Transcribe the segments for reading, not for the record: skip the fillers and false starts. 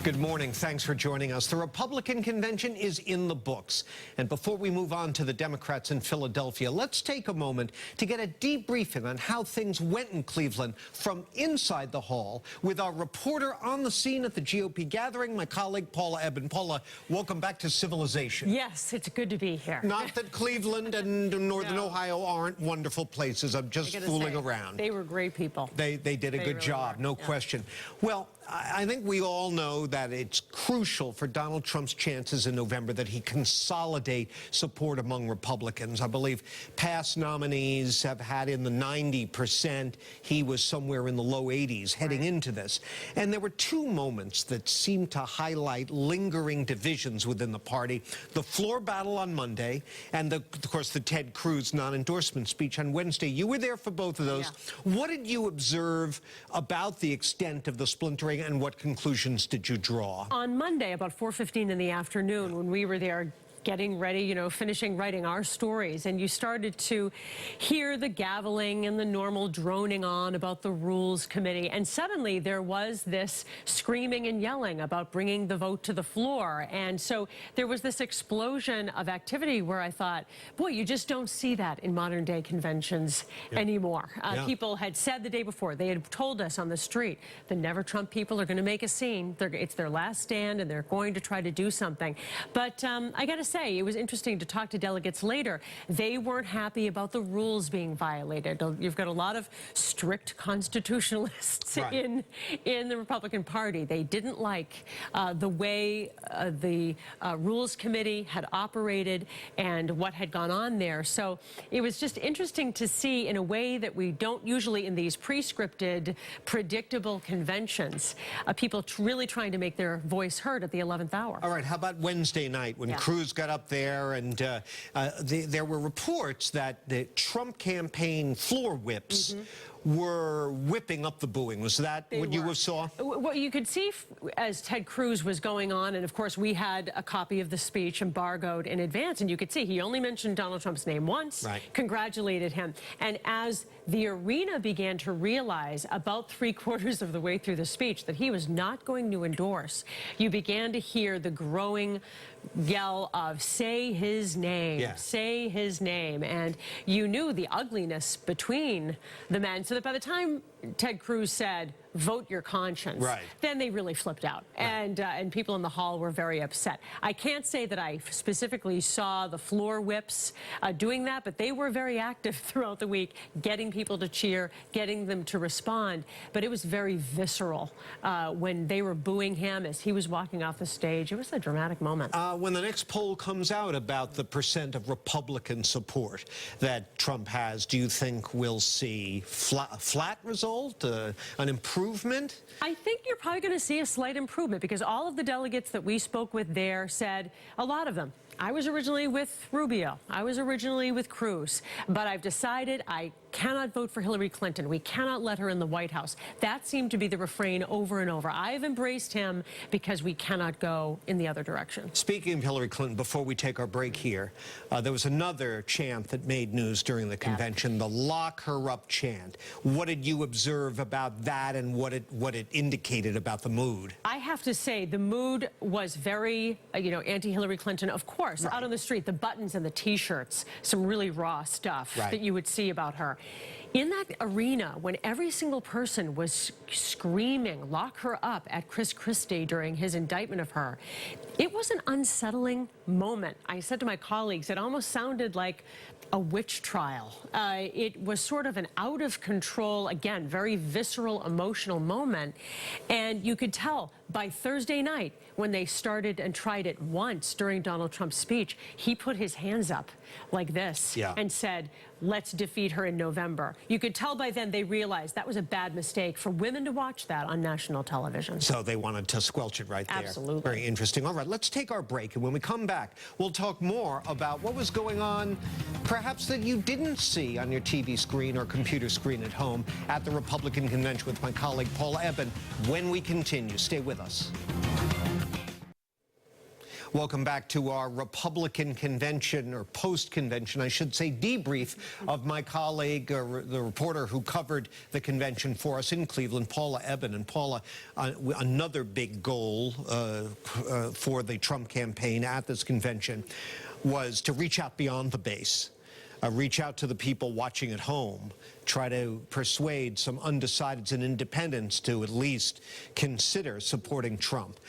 Good morning. Thanks for joining us. The Republican convention is in the books. And before we move on to the Democrats in Philadelphia, let's take a moment to get a debriefing on how things went in Cleveland from inside the hall with our reporter on the scene at the GOP gathering, my colleague Paula Ebben. Paula, welcome back to civilization. Yes, it's good to be here. Not that Cleveland and Northern Ohio aren't wonderful places. I'm just fooling around. They were great people. They did a good job, no question. Well, I think we all know that it's crucial for Donald Trump's chances in November that he consolidate support among Republicans. I believe past nominees have had in the 90%. He was somewhere in the low 80s heading into this. And there were two moments that seemed to highlight lingering divisions within the party. The floor battle on Monday and, of course, the Ted Cruz non-endorsement speech on Wednesday. You were there for both of those. Yeah. What did you observe about the extent of the splintering, and what conclusions did you draw? On Monday, about 4:15 in the afternoon, when we were there getting ready, finishing writing our stories, and you started to hear the gaveling and the normal droning on about the Rules Committee, and suddenly there was this screaming and yelling about bringing the vote to the floor, and so there was this explosion of activity where I thought, boy, you just don't see that in modern day conventions anymore. People had said the day before, they had told us on the street, the Never Trump people are going to make a scene. It's their last stand, and they're going to try to do something. But I got to say, it was interesting to talk to delegates later. They weren't happy about the rules being violated. You've got a lot of strict constitutionalists in the Republican Party. They didn't like the way the Rules Committee had operated and what had gone on there. So it was just interesting to see, in a way that we don't usually in these pre-scripted, predictable conventions, people really trying to make their voice heard at the 11th hour. All right, how about Wednesday night when Cruz got up there, and there were reports that the Trump campaign floor whips were whipping up the booing. Was that what you saw? What you could see as Ted Cruz was going on, and of course we had a copy of the speech embargoed in advance, and you could see he only mentioned Donald Trump's name once, congratulated him. And as the arena began to realize about 3/4 of the way through the speech that he was not going to endorse, you began to hear the growing yell of say his name, say his name, and you knew the ugliness between the men, so that by the time Ted Cruz said, vote your conscience, then they really flipped out, and people in the hall were very upset. I can't say that I specifically saw the floor whips doing that, but they were very active throughout the week, getting people to cheer, getting them to respond, but it was very visceral when they were booing him as he was walking off the stage. It was a dramatic moment. When the next poll comes out about the percent of Republican support that Trump has, do you think we'll see a flat result, an improvement? I think you're probably going to see a slight improvement, because all of the delegates that we spoke with there said, a lot of them, I was originally with Rubio, I was originally with Cruz, but I've decided I cannot vote for Hillary Clinton. We cannot let her in the White House. That seemed to be the refrain over and over. I've embraced him because we cannot go in the other direction. Speaking of Hillary Clinton, before we take our break here, there was another chant that made news during the convention, the lock her up chant. What did you observe about that, and what it indicated about the mood? I have to say the mood was very, anti-Hillary Clinton, of course, out on the street, the buttons and the T-shirts, some really raw stuff that you would see about her. In that arena, when every single person was screaming, lock her up, at Chris Christie during his indictment of her, it was an unsettling moment. I said to my colleagues, it almost sounded like a witch trial. It was sort of an out of control, again, very visceral, emotional moment. And you could tell by Thursday night, when they started and tried it once during Donald Trump's speech, he put his hands up like this and said, let's defeat her in November. You could tell by then they realized that was a bad mistake for women to watch that on national television. So they wanted to squelch it right there. Absolutely. Very interesting. All right, let's take our break, and when we come back, we'll talk more about what was going on, perhaps that you didn't see on your TV screen or computer screen at home at the Republican convention with my colleague Paula Ebben when we continue. Stay with us. Welcome back to our Republican convention, or post-convention, I should say, debrief of my colleague, the reporter who covered the convention for us in Cleveland, Paula Ebben. And Paula, another big goal for the Trump campaign at this convention was to reach out beyond the base. Reach out to the people watching at home, try to persuade some undecideds and independents to at least consider supporting Trump.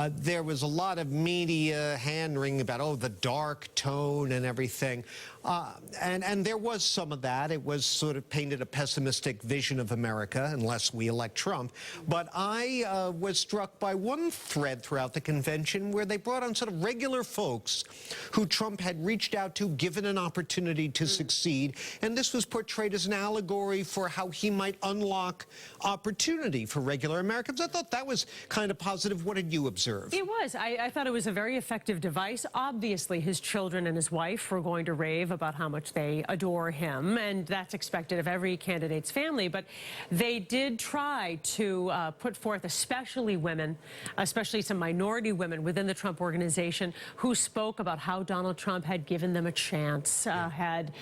There was a lot of media hand-wringing about, oh, the dark tone and everything. And there was some of that. It was sort of painted a pessimistic vision of America, unless we elect Trump. But I was struck by one thread throughout the convention where they brought on sort of regular folks who Trump had reached out to, given an opportunity to succeed. And this was portrayed as an allegory for how he might unlock opportunity for regular Americans. I thought that was kind of positive. What did you observe? It was. I thought it was a very effective device. Obviously, his children and his wife were going to rave about how much they adore him, and that's expected of every candidate's family. But they did try to put forth, especially women, especially some minority women within the Trump organization, who spoke about how Donald Trump had given them a chance, had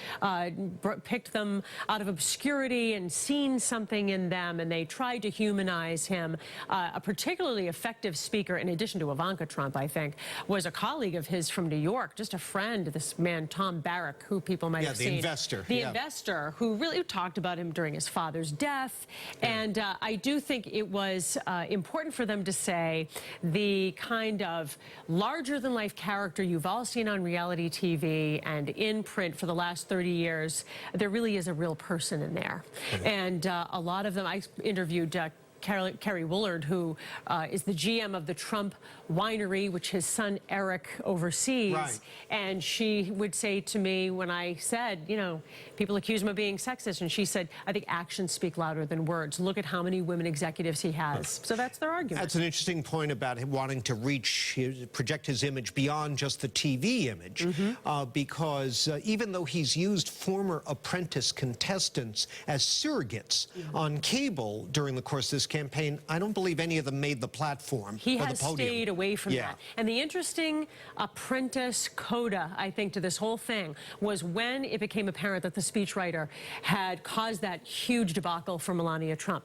picked them out of obscurity and seen something in them, and they tried to humanize him. A particularly effective speaker, in addition to Ivanka Trump, I think, was a colleague of his from New York, just a friend, this man, Tom Barrack, who people might have seen. The investor. The investor, who really talked about him during his father's death. And I do think it was important for them to say the kind of larger-than-life character you've all seen on reality TV and in print for the last 30 years, there really is a real person in there. And a lot of them, I interviewed Carrie Woolard, who is the GM of the Trump winery, which his son Eric oversees. Right. And she would say to me when I said, you know, people accuse him of being sexist, and she said, I think actions speak louder than words. Look at how many women executives he has. So that's their argument. That's an interesting point about him wanting to project his image beyond just the TV image, because even though he's used former apprentice contestants as surrogates on cable during the course of this campaign, I don't believe any of them made the platform he or has the podium. Stayed away from that. And the interesting apprentice coda, I think, to this whole thing was when it became apparent that the speechwriter had caused that huge debacle for Melania Trump.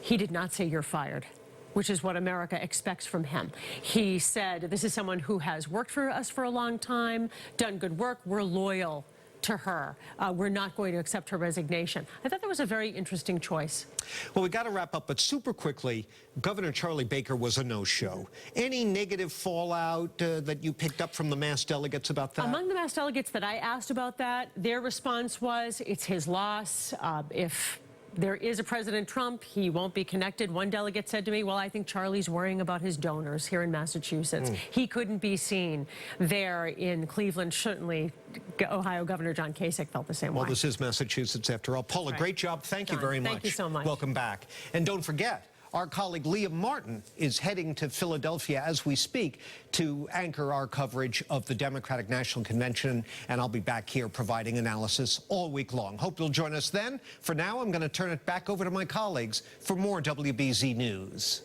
He did not say, you're fired, which is what America expects from him. He said, this is someone who has worked for us for a long time, done good work, we're loyal to her. We're not going to accept her resignation. I thought that was a very interesting choice. Well, we got to wrap up, but super quickly, Governor Charlie Baker was a no-show. Any negative fallout that you picked up from the mass delegates about that? Among the mass delegates that I asked about that, their response was, it's his loss. If there is a President Trump, he won't be connected. One delegate said to me, well, I think Charlie's worrying about his donors here in Massachusetts. He couldn't be seen there in Cleveland. Certainly, Ohio Governor John Kasich felt the same way. Well, this is Massachusetts after all. Paula, great job. Thank you very much. Thank you so much. Welcome back. And don't forget, our colleague Liam Martin is heading to Philadelphia as we speak to anchor our coverage of the Democratic National Convention, and I'll be back here providing analysis all week long. Hope you'll join us then. For now, I'm going to turn it back over to my colleagues for more WBZ News.